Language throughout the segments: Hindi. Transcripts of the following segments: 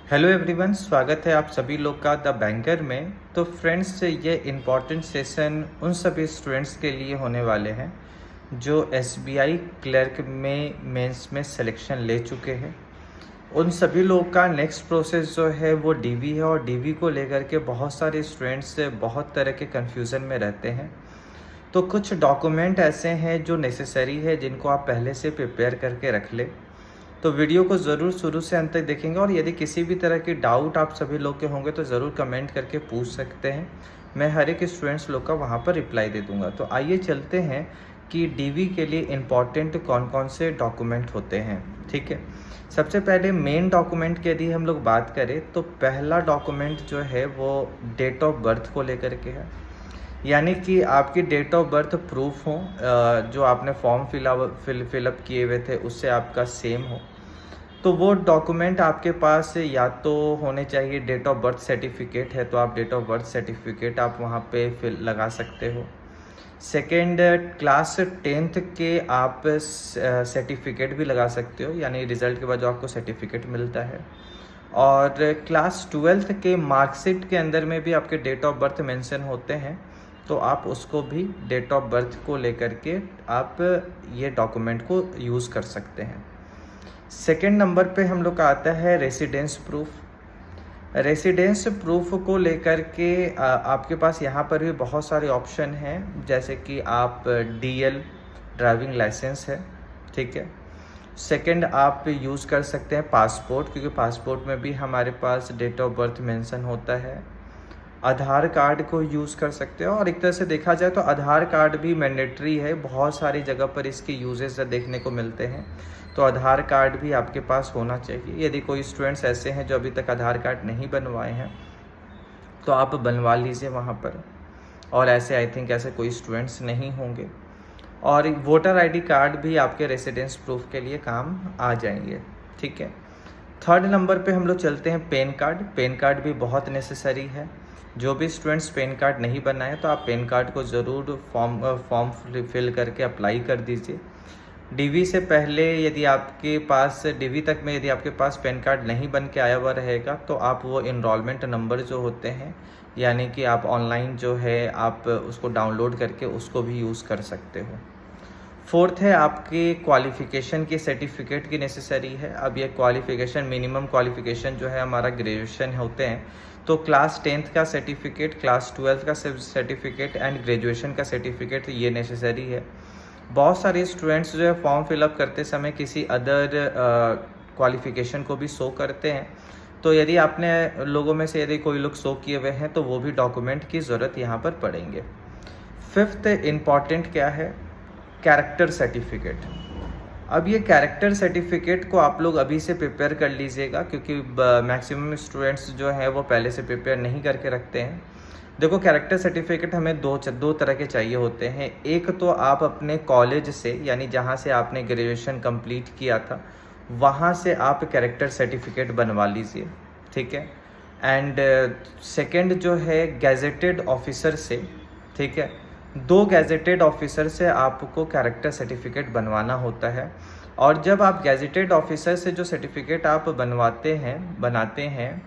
हेलो एवरीवन, स्वागत है आप सभी लोग का द बैंकर में। तो फ्रेंड्स, ये इम्पॉर्टेंट सेशन उन सभी स्टूडेंट्स के लिए होने वाले हैं जो एसबीआई क्लर्क में मेंस में सिलेक्शन ले चुके हैं। उन सभी लोग का नेक्स्ट प्रोसेस जो है वो डीवी है, और डीवी को लेकर के बहुत सारे स्टूडेंट्स बहुत तरह के कन्फ्यूज़न में रहते हैं। तो कुछ डॉक्यूमेंट ऐसे हैं जो नेसेसरी है, जिनको आप पहले से प्रिपेयर करके रख लें। तो वीडियो को ज़रूर शुरू से अंत तक देखेंगे, और यदि किसी भी तरह की डाउट आप सभी लोग के होंगे तो ज़रूर कमेंट करके पूछ सकते हैं। मैं हर एक स्टूडेंट्स लोग का वहाँ पर रिप्लाई दे दूँगा। तो आइए चलते हैं कि डीवी के लिए इम्पॉर्टेंट कौन कौन से डॉक्यूमेंट होते हैं। ठीक है, सबसे पहले मेन डॉक्यूमेंट की यदि हम लोग बात करें तो पहला डॉक्यूमेंट जो है वो डेट ऑफ बर्थ को लेकर के है। यानी कि आपकी डेट ऑफ बर्थ प्रूफ हो, जो आपने फॉर्म फिलअप किए हुए थे उससे आपका सेम हो। तो वो डॉक्यूमेंट आपके पास या तो होने चाहिए। डेट ऑफ बर्थ सर्टिफिकेट है तो आप डेट ऑफ बर्थ सर्टिफिकेट आप वहाँ पे फिल लगा सकते हो। सेकेंड, क्लास 10th के आप सर्टिफिकेट भी लगा सकते हो, यानी रिज़ल्ट के बाद जो आपको सर्टिफिकेट मिलता है। और क्लास 12th के मार्कशीट के अंदर में भी आपके डेट ऑफ बर्थ मेंशन होते हैं, तो आप उसको भी डेट ऑफ बर्थ को लेकर के आप ये डॉक्यूमेंट को यूज़ कर सकते हैं। सेकेंड नंबर पे हम लोग का आता है रेसिडेंस प्रूफ। रेसिडेंस प्रूफ को लेकर के आपके पास यहाँ पर भी बहुत सारे ऑप्शन हैं, जैसे कि आप डीएल ड्राइविंग लाइसेंस है, ठीक है। सेकंड, आप यूज़ कर सकते हैं पासपोर्ट, क्योंकि पासपोर्ट में भी हमारे पास डेट ऑफ बर्थ मेंशन होता है। आधार कार्ड को यूज़ कर सकते हो, और एक तरह से देखा जाए तो आधार कार्ड भी मैंडेटरी है। बहुत सारी जगह पर इसके यूजेस देखने को मिलते हैं, तो आधार कार्ड भी आपके पास होना चाहिए। यदि कोई स्टूडेंट्स ऐसे हैं जो अभी तक आधार कार्ड नहीं बनवाए हैं तो आप बनवा लीजिए वहाँ पर, और ऐसे आई थिंक ऐसे कोई स्टूडेंट्स नहीं होंगे। और वोटर आईडी कार्ड भी आपके रेसिडेंस प्रूफ के लिए काम आ जाएंगे, ठीक है। थर्ड नंबर पे हम लोग चलते हैं पेन कार्ड। पेन कार्ड भी बहुत नेसेसरी है। जो भी स्टूडेंट्स पेन कार्ड नहीं बनाए तो आप पेन कार्ड को ज़रूर फॉर्म फिल करके अप्लाई कर दीजिए। डीवी से पहले यदि आपके पास डीवी तक में यदि आपके पास पेन कार्ड नहीं बन के आया हुआ रहेगा तो आप वो इनरोलमेंट नंबर जो होते हैं, यानी कि आप ऑनलाइन जो है आप उसको डाउनलोड करके उसको भी यूज़ कर सकते हो। फोर्थ है आपके क्वालिफ़िकेशन की सर्टिफिकेट की नेसेसरी है। अब ये क्वालिफ़िकेशन, मिनिमम क्वालिफ़िकेशन जो है हमारा ग्रेजुएशन होते हैं, तो क्लास 10th का सर्टिफिकेट, क्लास 12th का सर्टिफिकेट एंड ग्रेजुएशन का सर्टिफिकेट ये नेसेसरी है। बहुत सारे स्टूडेंट्स जो है फॉर्म फिलअप करते समय किसी अदर क्वालिफ़िकेशन को भी शो करते हैं, तो यदि आपने लोगों में से यदि कोई लोग शो किए हुए हैं तो वो भी डॉक्यूमेंट की ज़रूरत यहाँ पर पड़ेंगे। फिफ्थ इम्पॉर्टेंट क्या है, कैरेक्टर सर्टिफिकेट। अब ये कैरेक्टर सर्टिफिकेट को आप लोग अभी से प्रिपेयर कर लीजिएगा, क्योंकि मैक्सिमम स्टूडेंट्स जो हैं वो पहले से प्रिपेयर नहीं करके रखते हैं। देखो, कैरेक्टर सर्टिफिकेट हमें दो तरह के चाहिए होते हैं। एक तो आप अपने कॉलेज से, यानी जहाँ से आपने ग्रेजुएशन कंप्लीट किया था वहाँ से आप कैरेक्टर सर्टिफिकेट बनवा लीजिए, ठीक है। एंड सेकंड जो है गैजेटेड ऑफिसर से, ठीक है। 2 गैजेटेड ऑफिसर से आपको कैरेक्टर सर्टिफिकेट बनवाना होता है। और जब आप गैजेटेड ऑफिसर से जो सर्टिफिकेट आप बनाते हैं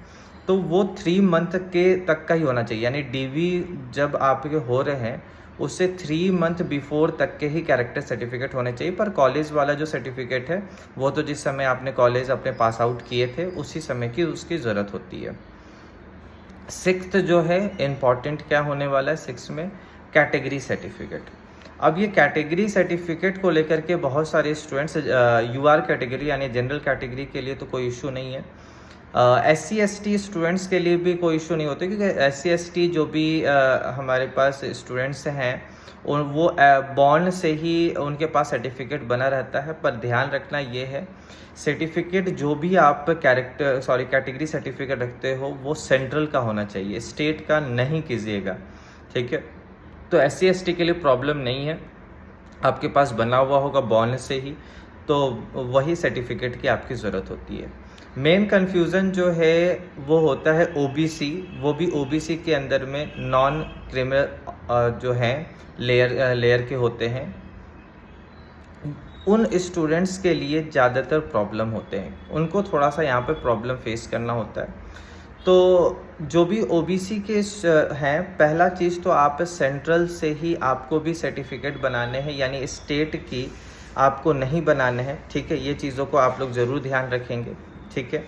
तो वो 3 मंथ के तक का ही होना चाहिए। यानी डीवी जब आपके हो रहे हैं उससे 3 मंथ बिफोर तक के ही कैरेक्टर सर्टिफिकेट होने चाहिए। पर कॉलेज वाला जो सर्टिफिकेट है वो तो जिस समय आपने कॉलेज अपने पास आउट किए थे उसी समय की उसकी ज़रूरत होती है। सिक्स्थ जो है इम्पॉर्टेंट क्या होने वाला है, 6 में कैटेगरी सर्टिफिकेट। अब ये कैटेगरी सर्टिफिकेट को लेकर के बहुत सारे स्टूडेंट्स, यूआर कैटेगरी यानी जनरल कैटेगरी के लिए तो कोई इशू नहीं है। SC ST स्टूडेंट्स के लिए भी कोई इशू नहीं होते, क्योंकि SC ST जो भी हमारे पास स्टूडेंट्स हैं वो बॉर्न से ही उनके पास सर्टिफिकेट बना रहता है। पर ध्यान रखना ये है, सर्टिफिकेट जो भी आप कैटेगरी सर्टिफिकेट रखते हो वो सेंट्रल का होना चाहिए, स्टेट का नहीं कीजिएगा, ठीक है। तो SC ST के लिए प्रॉब्लम नहीं है, आपके पास बना हुआ होगा बॉर्न से ही, तो वही सर्टिफिकेट की आपकी ज़रूरत होती है। मेन कन्फ्यूज़न जो है वो होता है OBC। वो भी OBC के अंदर में नॉन क्रिमिनल जो हैं लेयर के होते हैं। उन स्टूडेंट्स के लिए ज़्यादातर प्रॉब्लम होते हैं, उनको थोड़ा सा यहाँ पे प्रॉब्लम फेस करना होता है। तो जो भी ओबीसी के हैं, पहला चीज़ तो आप सेंट्रल से ही आपको भी सर्टिफिकेट बनाने हैं, यानी स्टेट की आपको नहीं बनाने हैं, ठीक है। ये चीज़ों को आप लोग ज़रूर ध्यान रखेंगे, ठीक है।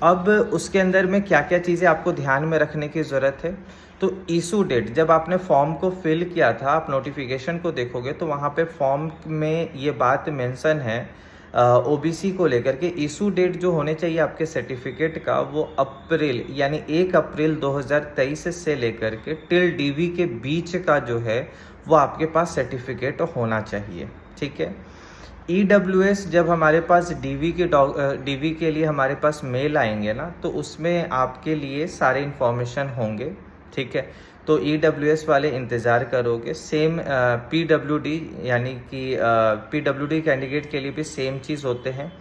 अब उसके अंदर में क्या क्या चीज़ें आपको ध्यान में रखने की ज़रूरत है। तो इशू डेट, जब आपने फॉर्म को फिल किया था, आप नोटिफिकेशन को देखोगे तो वहाँ पे फॉर्म में ये बात मेंशन है ओबीसी को लेकर के, इशू डेट जो होने चाहिए आपके सर्टिफिकेट का वो अप्रैल यानी 1 अप्रैल 2023 से लेकर के टिल डीवी के बीच का जो है वो आपके पास सर्टिफिकेट होना चाहिए, ठीक है। ईडब्ल्यूएस जब हमारे पास डीवी के लिए हमारे पास मेल आएंगे ना, तो उसमें आपके लिए सारे इन्फॉर्मेशन होंगे, ठीक है। तो ईडब्ल्यूएस वाले इंतज़ार करोगे। सेम पीडब्ल्यूडी यानी कि पीडब्ल्यूडी कैंडिडेट के लिए भी सेम चीज़ होते हैं।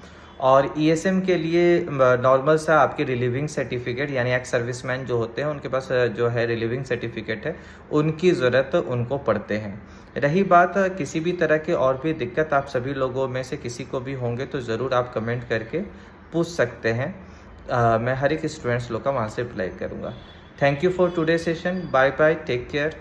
और ईएसएम के लिए नॉर्मल सा आपके रिलीविंग सर्टिफिकेट, यानी एक्स सर्विसमैन जो होते हैं उनके पास जो है रिलीविंग सर्टिफिकेट है, उनकी ज़रूरत उनको पड़ते हैं। रही बात किसी भी तरह के और भी दिक्कत आप सभी लोगों में से किसी को भी होंगे तो ज़रूर आप कमेंट करके पूछ सकते हैं। मैं हर एक स्टूडेंट्स लोग का वहाँ से रिप्लाई करूँगा। Thank you for today session. Bye bye, take care.